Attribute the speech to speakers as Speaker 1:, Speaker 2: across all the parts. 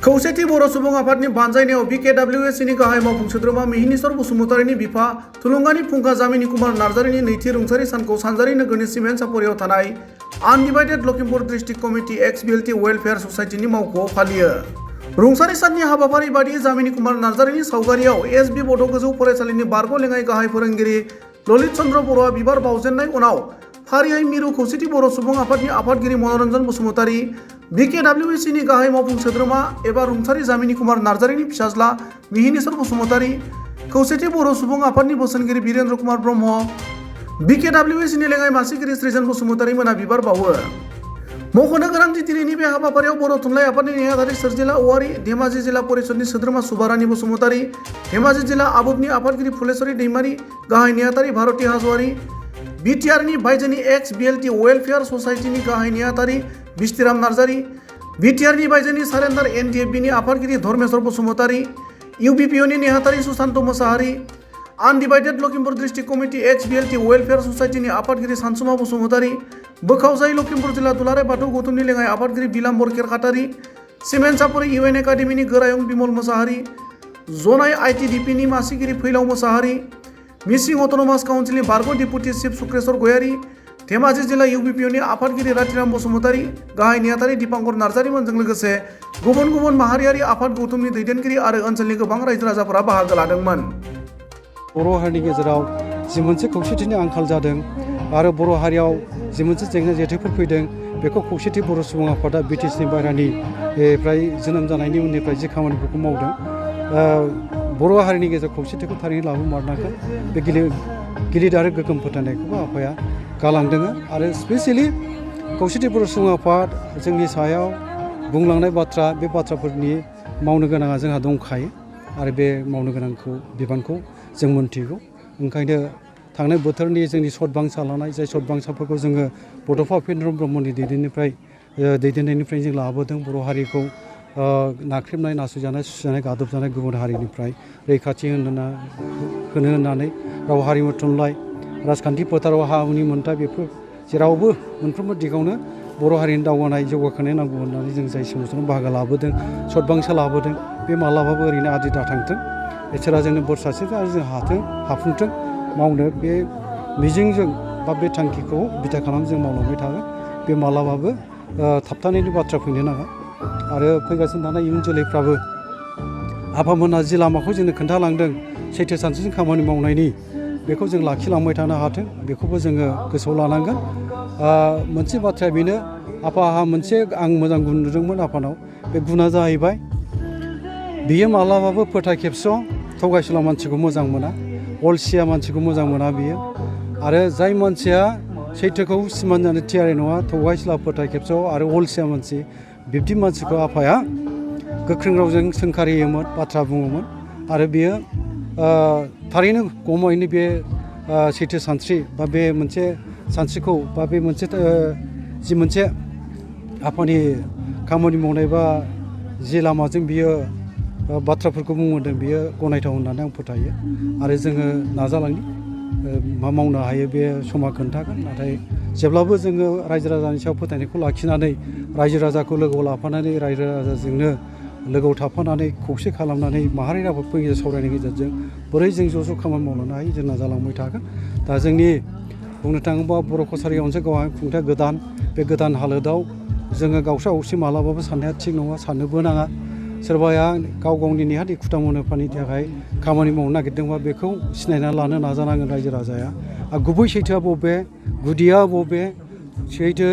Speaker 1: खौसेथि बर' सुबुं आफादनि बानजायनायाव BKWSनि गाहाय मावफुं सोद्रोमा मिहिनीश्वर बसुमतारीनि बिफा थुलुंगानि फुंखा जामिनी कुमार नार्जारीनि नैथि रुंसारि सानखौ सानजारि नोगोरनि सिमेन्ट सापरियाव थानाय undivided Lakhimpur district committee XBLT welfare ससाइटिनि मावख'आव फालियो। रुंसारि साननि हाबाफारि बादियै जामिनी कुमार नार्जारीनि सावगारियाव SB बड' गोजौ फरायसालिनि बारग' लेङाइ गाहाय फोरोंगिरि ललित चन्द्र बर'आ बिबार बावजेननाय उनाव फारियै मिरु खौसेथि बर' सुबुं आफादनि आफादगिरि मनरन्जन बसुमतारी, BKWSनि गाहाय मावफुं सोद्रोमा एबा रुंसारि जामिनी कुमार नार्जारीनि फिसाज्ला मिहिनीश्वर बसुमतारी, खौसेथि बर' सुबुं आफादनि बोसोनगिरि वीरेन्द्र कुमार ब्रह्म, BKWSनि लेङाइ मासिगिरि सृजन बसुमतारी मोना बिबार बावो। मख'नो गोनांदि दिनैनि बे हाबाफारियाव बर' थुनलाइ आफादनि नेहाथारि सोरजिला औवारी, धेमाजि जिल्ला परिषदनि सोद्रोमा सुभारानी बसुमतारी, धेमाजि जिल्ला आबुफनि आफादगिरि फुलेश्वरी दैमारी, गाहाय नेहाथारि भारती हाज'वारी, BTRनि बायजोनि XBLT वेलफेयार ससाइटिनि गाहाय नेहाथारि बिस्तिराम नार्जारी, BTRनि बायजोनि सारेन्डार NDFBनि आफादगिरि धर्मेश्वर बसुमतारी, UBPOनि नेहाथारि Sushanta Mosahary, undivided Lakhimpur district committee XBLT welfare ससाइटिनि आफादगिरि सानसुमा बसुमतारी, बोखावजाय लखिमपुर जिल्ला दुलाराय बाथौ गौथुमनि लेङाइ आफादगिरि बिलाम्बर केरकाटारी, सिमेन्ट सापरि UN एकाडेमिनि गोरायुं बिमल मोसाहारी, जनाय ITDPनि मासिगिरि फैलाव मोसाहारी, मिसिं अट'नमास काउन्सिलनि बारग' डेपुटि चिफ सुक्रेश्वर गयारी, धेमाजि जिल्ला UBPOनि आफादगिरि रातिराम बसुमतारी, गाहाय नेहाथारि दीपांकर नार्जारीमोनजों लोगोसे गुबुन गुबुन माहारियारि आफाद गौथुमनि दैदेनगिरि आरो ओनसोलनि गोबां रायजो राजाफोरा बाहागो लादोंमोन।
Speaker 2: बर' हारिनि गेजेराव जि मोनसे खौसेथिनि आंखाल जादों आरो बर' हारियाव जि मोनसे जेंना जेथोफोर फैदों, बेखौ खौसेथि बर' सुबुं आफादा BTSनि बायरानिफ्राय जोनोम जानायनि उननिफ्राय जि खामानिफोरखौ मावदों, बर' हारिनि गेजेराव खौसेथिखौ थारैनो लाबोमारनांगोन। बे गिलिर आरो गोग्गोम फोथायनायखौबो आफाया गालांदों आरो स्पेसियेलि खौसेथि बर' सुबुं आफाद जोंनि सायाव बुंलांनाय बाथ्रा, बे बाथ्राफोरनि मावनो गोनाङा जोंहा दंखायो आरो बे मावनो गोनांखौ बिबानखौ जों मोनथिगौ। ओंखायनो थांनाय बोथोरनि जोंनि सतबांसा लानाय, जाय सतबांसाफोरखौ जोङो बड'फा उपेन्द्र ब्रह्मनि दैदेननायनिफ्राय जों लाबोदों। बर' हारिखौ नाख्रेबनाय, नासयजानाय, सुसिजानाय, गादबजानाय गुबुन हारिनिफ्राय रैखाथि होनो होननानै राव हारिमु थुनलाइ, राजखान्थि फोथाराव हा हुनि मोन्थाय, बेफोर जेरावबो मोनफ्रोमबो दिगावनो बर' हारिनि दावगानाय, जौगाखांनाय नांगौ होननानै जों जाय सोमावसाराव बाहागो लाबोदों, सतबांसा लाबोदों, बे मालाबाबो ओरैनो आद्रि दाथांथों। इसोरा जोंनो बोर सारस्रिथों आरो जों हाफुंथों मावनो। बे मिजिंजों बा बे थांखिखौ बिथा खालामनानै जों मावलांबाय थागोन। बे मालाबाबो थाबथानायनि बाथ्रा फैनो नाङा आरो फैगासिनो थानाय इयुन जोलैफ्राबो आफामोनहा जि लामाखौ जोंनो खोन्थालांदों सैथो सानस्रिजों खामानि मावनायनि, बेखौ जों लाखिलांबाय थानो हाथों, बेखौबो जोङो गोसोआव लानांगोन। मोनसे बाथ्राया बेनो, आफाहा मोनसे आं मोजां गुन नुदोंमोन आफानाव। बे गुना जाहैबाय, बियो मालाबाबो फोथाय खेबस' थगायसुला मानसिखौ मोजां मोना, अलसिया मानसिखौ मोजां मोना बियो। आरो जाय मानसिया सैथोखौ सिमान जानो थियारि नङा, थगायसुला, फोथाय खेबस' आरो अलसिया मानसि, बिब्दि मानसिखौ आफाया गोख्रों रावजों सोंखारियोमोन, बाथ्रा बुङोमोन आरो बियो थारैनो गमायैनो बे सैथो सानस्रि बा बे मोनसे सानस्रिखौ बा बे मोनसे जि मोनसे आफानि खामानि मावनाय बा जि लामाजों बियो बाथ्राफोरखौ बुंबोदों, बियो गनायथाव होननानै आं फोथायो आरो जोङो नाजालांनि मा मावनो हायो बे समा खोन्थागोन। नाथाय जेब्लाबो जोङो रायजो राजानि सायाव फोथायनायखौ लाखिनानै, रायजो राजाखौ लोगोआव लाफानानै, रायजो राजाजोंनो लोगोआव थाफानानै, खौसे खालामनानै, माहारि आफादफोरनि गेजेराव सावरायनायनि गेजेरजों बोरै जों ज' ज' खामानि मावलांनो हायो, जों नाजालांबाय थागोन। दा जोंनि बुंनो थाङोबा बर' कसारि अनसाय गावहा खुंथाया गोदान, बे गोदान हालोदाव जोङो गावस्रा गावस्रि मालाबाबो साननाया थिग नङा, साननोबो नाङा। सोरबाया गाव गावनि नेहाद दुखु मुलाम्फानि थाखाय खामानि मावनो नागिरदोंबा बेखौ सिनायना लानो नाजानांगोन रायजो राजाया। आरो गुबै सैथोआ बबे, गुदिया बबे, सैथो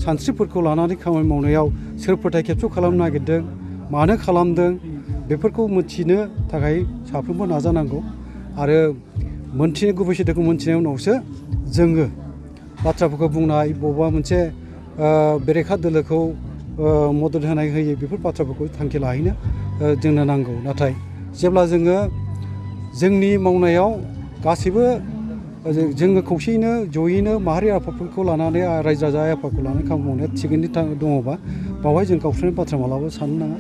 Speaker 2: सानस्रिफोरखौ लानानै खामानि मावनायाव सोर फोथाय खेबस' खालामनो नागिरदों, मानो खालामदों, बेफोरखौ मिथिनो थाखाय साफ्रोमबो नाजानांगौ। आरो मोनथिनो, गुबै सैथोखौ मोनथिनायनि उनावसो जोङो बाथ्राफोरखौ बुंनाय, बबेबा मोनसे बेरेखा दोलोखौ मदद होनाय होयै, बेफोर बाथ्राफोरखौ थांखि लाहैनो जोंनो नांगौ। नाथाय जेब्ला जोङो जोंनि मावनायाव गासैबो जोङो खौसेयैनो, जयैनो माहारि आफादफोरखौ लानानै, रायजो राजा आफादखौ लानानै खामानि मावनाया थिगैनो दङबा, बावहाय जों गावस्रानाय बाथ्रा मालाबाबो साननो नाङा।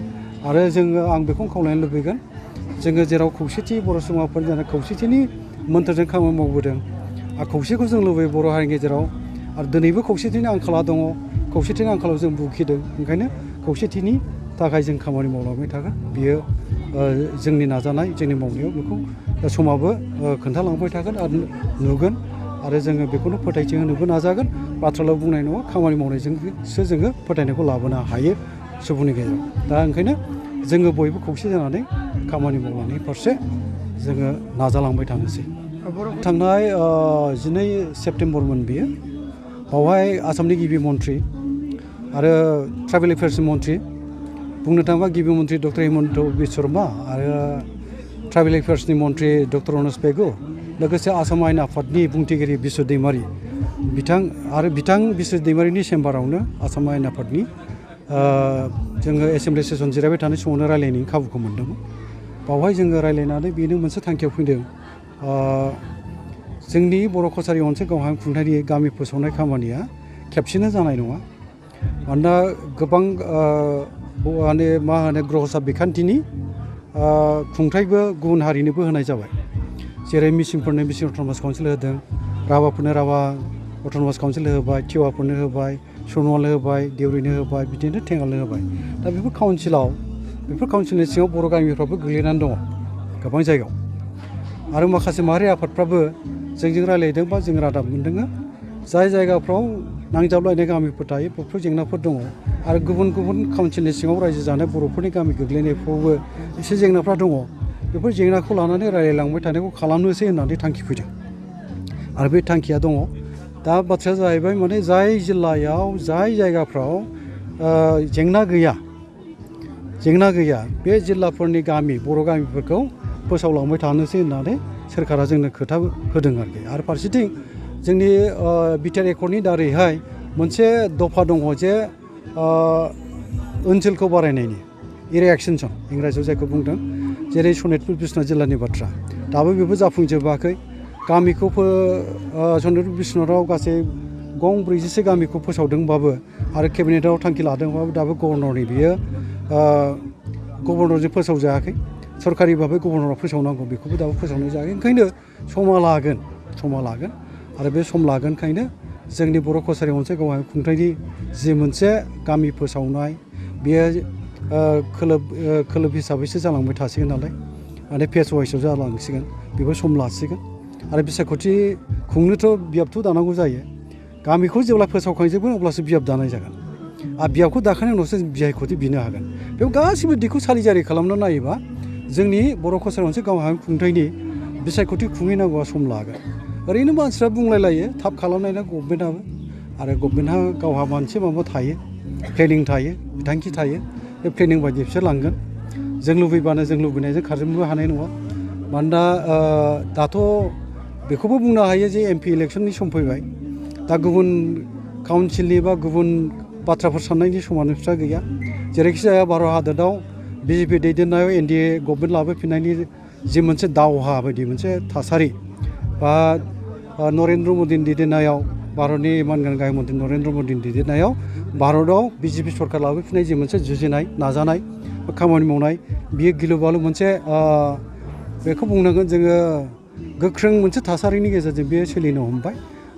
Speaker 2: आरो जोङो, आं बेखौनो खावलायनो लुबैगोन, जोङो जेराव खौसेथि बर' सुबुं आफादनि जानाय खौसेथिनि मोन्थोरजों खामानि मावबोदों आरो खौसेखौ जों लुबैयो बर' हारिनि गेजेराव, आरो दिनैबो खौसेथिनि आंखाला दङ, खौसेथिनि आंखालाव जों भुगिदों। ओंखायनो खौसेथिनि थाखाय जों खामानि मावलांबाय थागोन बियो जोंनि नाजानाय जोंनि मावनायाव बेखौ समाबो खोन्थालांबाय थागोन आरो नुगोन आरो जोङो बेखौनो फोथायथि होनोबो नाजागोन बाथ्राल' बुंनाय नङा खामानि मावनायजोंसो जोङो फोथायनायखौ लाबोनो हायो सुबुंनि गेजेराव दा ओंखायनो जोङो बयबो खौसे जानानै खामानि मावलांनायनि फारसे जोङो नाजालांबाय थानोसै थांनाय 12 सेप्तेम्बरमोन बियो बावहाय आसामनि गिबि मन्थ्रि आरो ट्राइबेल एफेयार्सनि मन्थ्रि बुंनो थाङोबा गिबि मन्थ्रि डक्टर हिमन्त बिश्व शर्मा आरो ट्राइबेल एफेयार्सनि मन्थ्रि डक्टर अनस पेगु लोगोसे आसाम आयेन आफादनि बुंथिगिरि बिश्व दैमारि बिथां बिश्व दैमारिनि चेम्बारावनो आसाम आयेन आफादनि जोङो एसेमब्लि सेसन जिरायबाय थानाय समावनो रायलायनायनि खाबुखौ मोन्दोंमोन बावहाय जोङो रायलायनानै बेनो मोनसे थांखियाव फैदों जोंनि बर' कसारि ओनसोल गावहा खुंथायनि गामि फोसावनाय खामानिया खेबसेनो जानाय नङा मानोना गोबां मा होनो ग्रहसा बिखान्थिनि खुंथायबो गुबुन हारिनोबो होनाय जाबाय जेरै मिसिंफोरनो मिसिं अट'नमास काउन्सिल होदों राभाफोरनो राभा अट'नमास काउन्सिल होबाय टिवाफोरनो होबाय सनवालनो होबाय देउरिनो होबाय बिदिनो टेंगालनो होबाय दा बेफोर काउन्सिलनि सिङाव बर' गामिफ्राबो गोग्लैनानै दङ गोबां जायगायाव आरो माखासे माहारि आफादफ्राबो जोंजों रायलायदों बा जों रादाब मोनदों जाय जायगाफ्राव नांजाबलायनाय गामिफोर थायो बेफोर जेंनाफोर दङ आरो गुबुन गुबुन काउन्सिलनि सिङाव रायजो जानाय बर'फोरनि गामि गोग्लैनायफ्रावबो एसे जेंनाफ्रा दङ बेफोर जेंनाखौ लानानै रायलायलांबाय थानायखौ खालामनोसै होननानै थांखि फैदों आरो बे थांखिया दङ दा बाथ्राया जाहैबाय माने जाय जिल्लायाव जाय जायगाफ्राव जेंना गैया बे जिल्लाफोरनि गामि बर' गामिफोरखौ फोसावलांबाय थानोसै होननानै सोरखारा जोंनो खोथा होदों आरो फारसेथिं जोंनि बिटिआर एकर्डनि दारैहाय मोनसे दफा दङ जे ओनसोलखौ बारायनायनि एरिया एक्सटेनसन इंराजियाव जायखौ बुंदों जेरै सनितपुर बिश्वनाथ जिल्लानि बाथ्रा दाबो बेबो जाफुंजोबाखै गामिखौ सनितपुर बिश्वनाथाव गासै 40 गामिखौ फोसावदोंबाबो आरो केबिनेटआव थांखि लादोंबाबो दाबो गभर्नरनि बियो गभर्नरजों फोसावजायाखै सरकारि भाबै गभर्नरा फोसावनांगौ बेखौबो दाबो फोसावनाय जायाखै ओंखायनो समा लागोन आरो बे सम लागोनखायनो जोंनि बर' कसारि ओनसोल गावहा खुंथायनि जि मोनसे गामि फोसावनाय बेयो खोलोब हिसाबैसो जालांबाय थासिगोन नालाय माने फेस वाइसआव जालांसिगोन बेबो सम लासिगोन आरो बिसायख'थि खुंनोथ' बियाबथ' दानांगौ जायो गामिखौ जेब्ला फोसावखांजोबगोन अब्लासो बियाब दानाय जागोन आरो बियाबखौ दाखांनायनि उनावसो बिसायख'थि बिनो हागोन बेयाव गासिबो दिगखौ सारिजारि खालामना नायोबा जोंनि बर' कसारि ओनसोल गावहा खुंथायनि बिसायख'थि खुंहैनांगौआ सम लागोन ओरैनो मानसिफ्रा बुंलायलायो थाब खालामनायना गभर्नमेन्टआबो आरो गभर्नमेन्टहा गावहा मोनसे माबा थायो प्लेनिं थायो बिथांखि थायो बे प्लेनिं बायदि बिसोर लांगोन जों लुबैबानो जों लुबैनायजों खारजोबनोबो हानाय नङा मानोना दाथ' बेखौबो बुंनो हायो जे एमपि इलेक्सननि सम फैबाय दा गुबुन काउन्सिलनि बा गुबुन बाथ्राफोर साननायनि समानोफ्रा गैया जेरैखि जाया भारत हादराव बिजेपि दैदेननायाव एनडिए गभर्नमेन्ट लाबोफिननायनि जि मोनसे दावहा बायदि मोनसे थासारि बा नरेन्द्र मदिनि दैदेननायाव भारतनि मानगोनां गाहाय मन्थ्रि नरेन्द्र मदिनि दैदेननायाव भारतआव बिजेपि सरकार लाबोफिननाय जि मोनसे जुजिनाय नाजानाय खामानि मावनाय बियो गिलु बालु मोनसे बेखौ बुंनांगोन जोङो गोख्रों मोनसे थासारिनि गेजेरजों बेयो सोलिनो हमबाय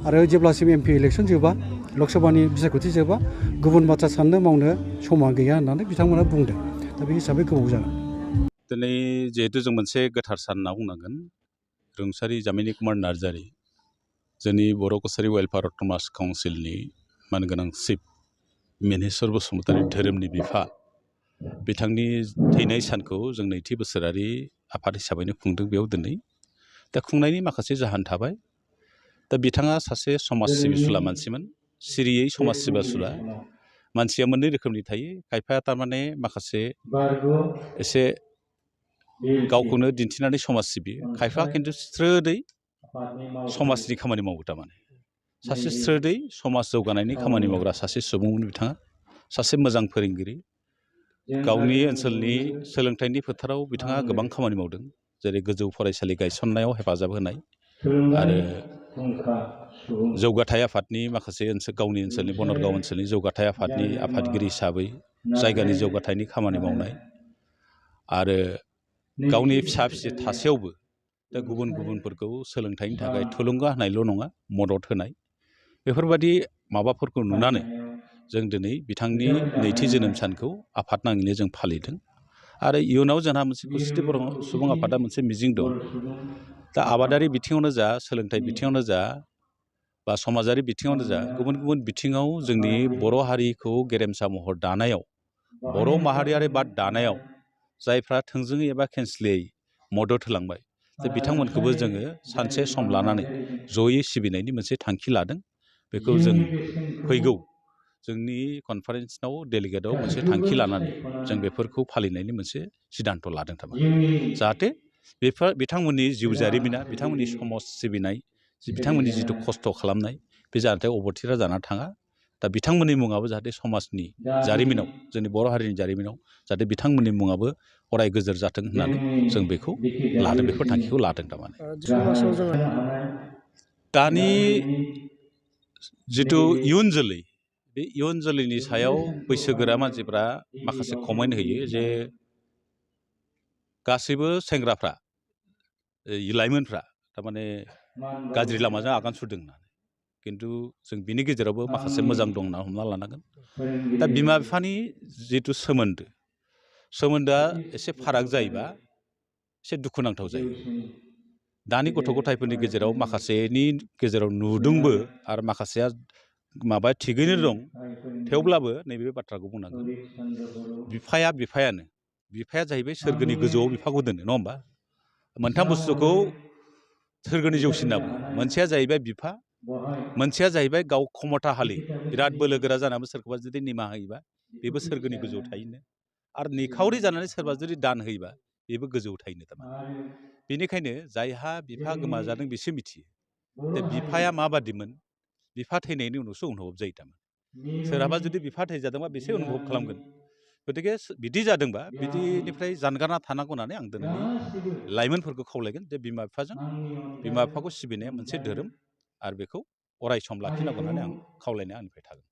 Speaker 2: आरो जेब्लासिम एमपि इलेक्सन जोबा लकसभानि बिसायख'थि जोबा गुबुन बाथ्रा साननो मावनो समा गैया होननानै बिथांमोना बुंदों दा बे हिसाबै गोबाव जागोन
Speaker 3: दिनै जिहेतु जों मोनसे गोथार सान होनना बुंनांगोन रुंसारि जामिनि कुमार नार्जारि जोंनि बर' कसारि वेलफेयार अट'नमास काउन्सिलनि मानगोनां चिफ मिनेस्वर बसुमतारी धोरोमनि बिफा बिथांनि थैनाय सानखौ जों नैथि बोसोरारि आफाद हिसाबैनो खुंदों बेयाव दिनै दा खुंनायनि माखासे जाहोन थाबाय दा बिथाङा सासे समाज सिबिसुला मानसिमोन सिरियै समाज सिबिसुला मानसिया मोननै रोखोमनि थायो खायफाया थारमाने माखासे एसे गावखौनो दिन्थिनानै समाज सिबियो खायफा खिन्थु स्रोदै समाजनि खामानि मावो थारमाने सासे स्रोदै समाज जौगानायनि खामानि मावग्रा सासे सुबुंमोन बिथाङा सासे मोजां फोरोंगिरि गावनि ओनसोलनि सोलोंथाइनि फोथाराव बिथाङा गोबां खामानि मावदों जेरै गोजौ फरायसालि गायसननायाव हेफाजाब होनाय आरो जौगाथाय आफादनि माखासे गावनि ओनसोलनि बनरगाव ओनसोलनि जौगाथाय आफादनि आफादगिरि हिसाबै जायगानि जौगाथायनि खामानि मावनाय आरो गावनि फिसा फिसौ थासेयावबो दा गुबुन गुबुनफोरखौ सोलोंथाइनि थाखाय थुलुंगा होनायल' नङा मदद होनाय बेफोरबायदि माबाफोरखौ नुनानै जों दिनै बिथांनि नैथि जोनोम सानखौ आफाद नाङैनो जों फालिदों आरो इयुनाव जोंहा मोनसे खौसेथि बर' सुबुं आफादा मोनसे मिजिं दं। दा आबादारि बिथिङावनो जा सोलोंथाइ बिथिङावनो जा बा समाजारि बिथिङावनो जा गुबुन गुबुन बिथिङाव जोंनि बर' हारिखौ गेरेमसा महर दानायाव बर' माहारियारि बाद दानायाव जायफ्रा थोंजोङै एबा खेंस्लियै मदद होलांबाय दा बिथांमोनखौबो जोङो सानसे सम लानानै जयै सिबिनायनि मोनसे थांखि लादों। बेखौ जों फैगौ जोंनि कनफारेन्सआव डेलिगेटआव मोनसे थांखि लानानै जों बेफोरखौ फालिनायनि मोनसे सिद्धान्त लादों थारमाने जाहाथे बेफोर बिथांमोननि जिउ जारिमिना बिथांमोननि समाज सिबिनाय बिथांमोननि जिथु खस्थ' खालामनाय बे जाहाथे अबथिरा जाना थाङा। दा बिथांमोननि मुङाबो जाहाथे समाजनि जारिमिनाव जोंनि बर' हारिनि जारिमिनाव जाहाथे बिथांमोननि मुङाबो अराय गोजोर जाथों होननानै जों बेखौ लादों बेफोर थांखिखौ लादों थारमाने।
Speaker 1: समाजाव जोङो
Speaker 3: दानि जिथु इयुन जोलै बे इयुन जोलैनि सायाव बैसोगोरा मानसिफ्रा माखासे कमेन्ट होयो जे गासैबो सेंग्राफ्रा लाइमोनफ्रा थारमाने गाज्रि लामाजों आगान सुरदों होननानै खिन्थु जों बिनि गेजेरावबो माखासे मोजां दं होनना हमना लानांगोन। दा बिमा बिफानि जिथु सोमोन्दोआ एसे फाराग जायोबा एसे दुखुनांथाव जायो। दानि गथ' गथायफोरनि गेजेराव माखासेनि गेजेराव नुदोंबो आरो माखासेया माबा थिगैनो दं थेवब्लाबो नैबे बाथ्राखौ बुंनांगोन बिफाया जाहैबाय सोरगोनि गोजौआव बिफाखौ दोनो नङा होमबा। मोनथाम बुस्थुखौ सोरगोनि जौसिन होनना बुङो। मोनसेया जाहैबाय बिफा, मोनसेया जाहैबाय गाव खमथाहालि बिराद बोलो गोरा जानानै सोरखौबा जुदि निमाहा होयोबा बेबो सोरगोनि गोजौआव थायोनो आरो निखावरि जानानै सोरबा जुदि दान होयोबा बेबो गोजौआव थायोनो थारमाने। बेनिखायनो जायहा बिफा गोमाजादों बिसो मिथियो जे बिफाया माबादिमोन। बिफा थैनायनि उनावसो अनुभब जायो थारमाने। सोरहाबा जुदि बिफा थैजादोंबा बेसो अनुभब खालामगोन। गतिके बिदि जादोंबा बिदिनिफ्राय जानगारना थानांगौ होननानै आं दिनैनि लाइमोनफोरखौ खावलायगोन जे बिमा बिफाखौ सिबिनाया मोनसे धोरोम आरो बेखौ अराय सम लाखिनांगौ होननानै आं खावलायनाया आंनिफ्राय थागोन।